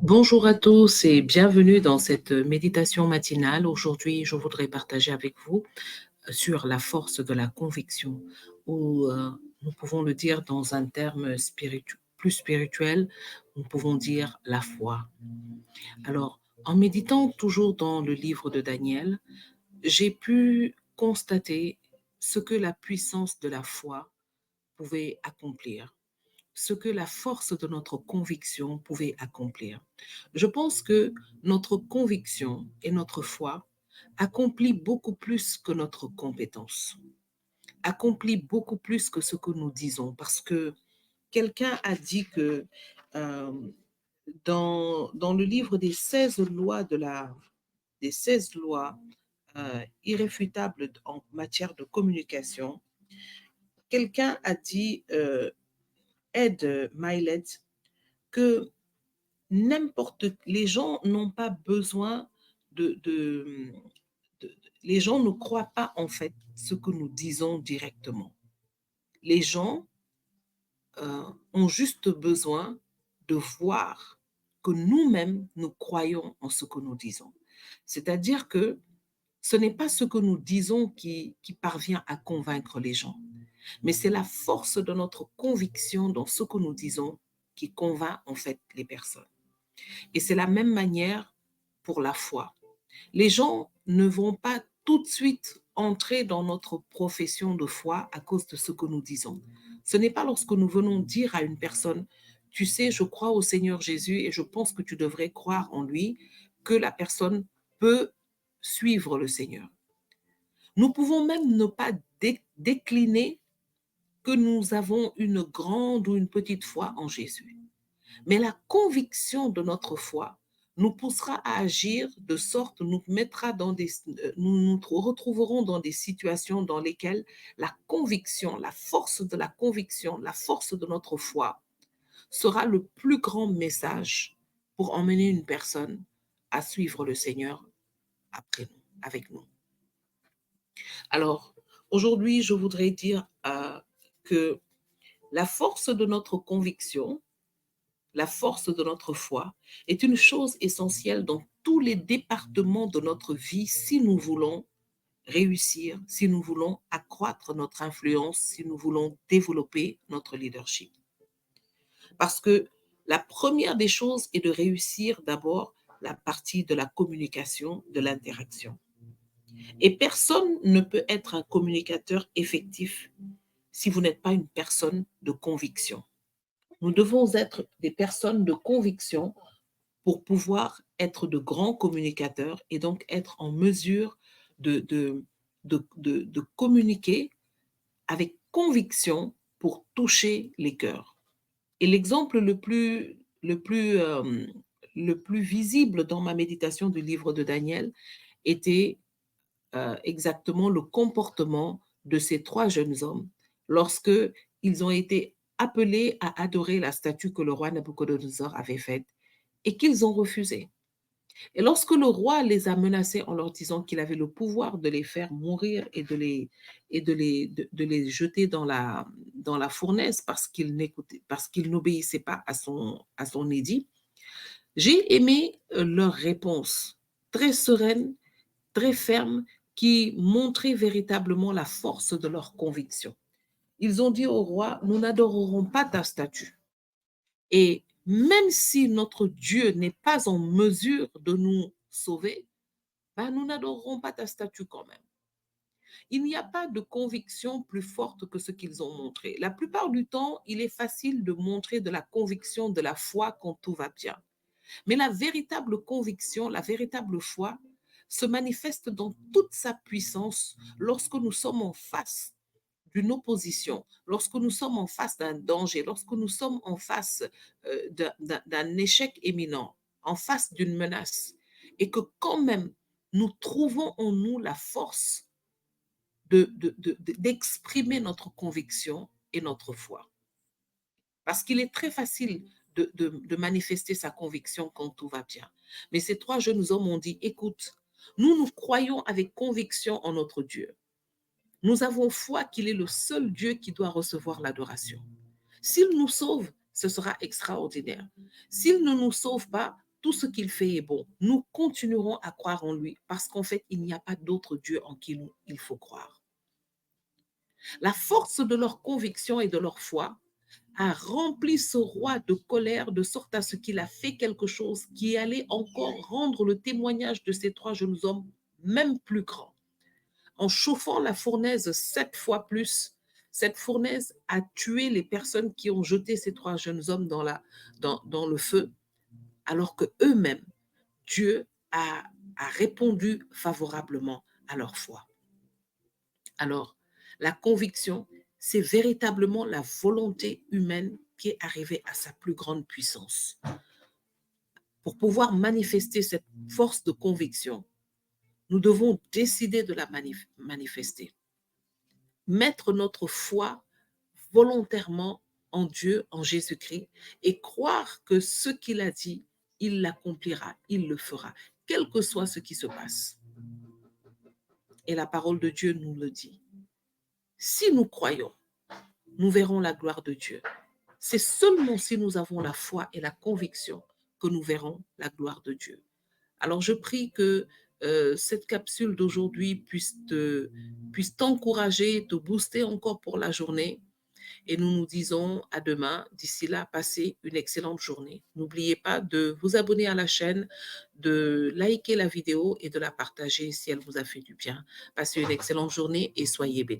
Bonjour à tous et bienvenue dans cette méditation matinale. Aujourd'hui, je voudrais partager avec vous sur la force de la conviction, ou nous pouvons le dire dans un terme plus spirituel, nous pouvons dire la foi. Alors, en méditant toujours dans le livre de Daniel, j'ai pu constater ce que la puissance de la foi pouvait accomplir, ce que la force de notre conviction pouvait accomplir. Je pense que notre conviction et notre foi accomplit beaucoup plus que notre compétence, accomplit beaucoup plus que ce que nous disons, parce que quelqu'un a dit que euh, dans le livre des 16 lois des 16 lois irréfutables en matière de communication, quelqu'un a dit, Ed Milet, que les gens n'ont pas besoin les gens ne croient pas en fait ce que nous disons directement. Les gens ont juste besoin de voir que nous-mêmes, nous croyons en ce que nous disons. C'est-à-dire que ce n'est pas ce que nous disons qui parvient à convaincre les gens, mais c'est la force de notre conviction dans ce que nous disons qui convainc en fait les personnes. Et c'est la même manière pour la foi. Les gens ne vont pas tout de suite entrer dans notre profession de foi à cause de ce que nous disons. Ce n'est pas lorsque nous venons dire à une personne, tu sais, je crois au Seigneur Jésus et je pense que tu devrais croire en lui, que la personne peut suivre le Seigneur. Nous pouvons même ne pas décliner que nous avons une grande ou une petite foi en Jésus. Mais la conviction de notre foi nous poussera à agir de sorte, nous mettra nous nous retrouverons dans des situations dans lesquelles la conviction, la force de la conviction, la force de notre foi sera le plus grand message pour emmener une personne à suivre le Seigneur après nous, avec nous. Alors, aujourd'hui, je voudrais dire que la force de notre conviction, la force de notre foi est une chose essentielle dans tous les départements de notre vie si nous voulons réussir, si nous voulons accroître notre influence, si nous voulons développer notre leadership. Parce que la première des choses est de réussir d'abord la partie de la communication, de l'interaction. Et personne ne peut être un communicateur effectif si vous n'êtes pas une personne de conviction. Nous devons être des personnes de conviction pour pouvoir être de grands communicateurs et donc être en mesure de communiquer avec conviction pour toucher les cœurs. Et l'exemple le plus visible dans ma méditation du livre de Daniel était exactement le comportement de ces trois jeunes hommes lorsque ils ont été appelés à adorer la statue que le roi Nabuchodonosor avait faite et qu'ils ont refusé. Et lorsque le roi les a menacés en leur disant qu'il avait le pouvoir de les faire mourir et de les jeter dans la fournaise parce qu'ils n'obéissaient pas à son édit, j'ai aimé leur réponse très sereine, très ferme, qui montrait véritablement la force de leur conviction. Ils ont dit au roi, nous n'adorerons pas ta statue. Et même si notre Dieu n'est pas en mesure de nous sauver, ben nous n'adorerons pas ta statue quand même. Il n'y a pas de conviction plus forte que ce qu'ils ont montré. La plupart du temps, il est facile de montrer de la conviction, de la foi quand tout va bien. Mais la véritable conviction, la véritable foi se manifeste dans toute sa puissance lorsque nous sommes en face d'une opposition, lorsque nous sommes en face d'un danger, lorsque nous sommes en face d'un échec éminent, en face d'une menace, et que quand même nous trouvons en nous la force d'exprimer notre conviction et notre foi. Parce qu'il est très facile de manifester sa conviction quand tout va bien. Mais ces trois jeunes hommes ont dit, écoute, nous croyons avec conviction en notre Dieu. Nous avons foi qu'il est le seul Dieu qui doit recevoir l'adoration. S'il nous sauve, ce sera extraordinaire. S'il ne nous sauve pas, tout ce qu'il fait est bon. Nous continuerons à croire en lui parce qu'en fait, il n'y a pas d'autre Dieu en qui il faut croire. La force de leur conviction et de leur foi a rempli ce roi de colère de sorte à ce qu'il a fait quelque chose qui allait encore rendre le témoignage de ces trois jeunes hommes même plus grand. En chauffant la fournaise 7 fois plus, cette fournaise a tué les personnes qui ont jeté ces trois jeunes hommes dans le feu, alors que eux-mêmes, Dieu a répondu favorablement à leur foi. Alors, la conviction, c'est véritablement la volonté humaine qui est arrivée à sa plus grande puissance. Pour pouvoir manifester cette force de conviction, nous devons décider de la manifester. Mettre notre foi volontairement en Dieu, en Jésus-Christ, et croire que ce qu'il a dit, il l'accomplira, il le fera, quel que soit ce qui se passe. Et la parole de Dieu nous le dit. Si nous croyons, nous verrons la gloire de Dieu. C'est seulement si nous avons la foi et la conviction que nous verrons la gloire de Dieu. Alors je prie que cette capsule d'aujourd'hui puisse t'encourager, te booster encore pour la journée. Et nous nous disons à demain. D'ici là, passez une excellente journée. N'oubliez pas de vous abonner à la chaîne, de liker la vidéo et de la partager si elle vous a fait du bien. Passez une excellente journée et soyez bénis.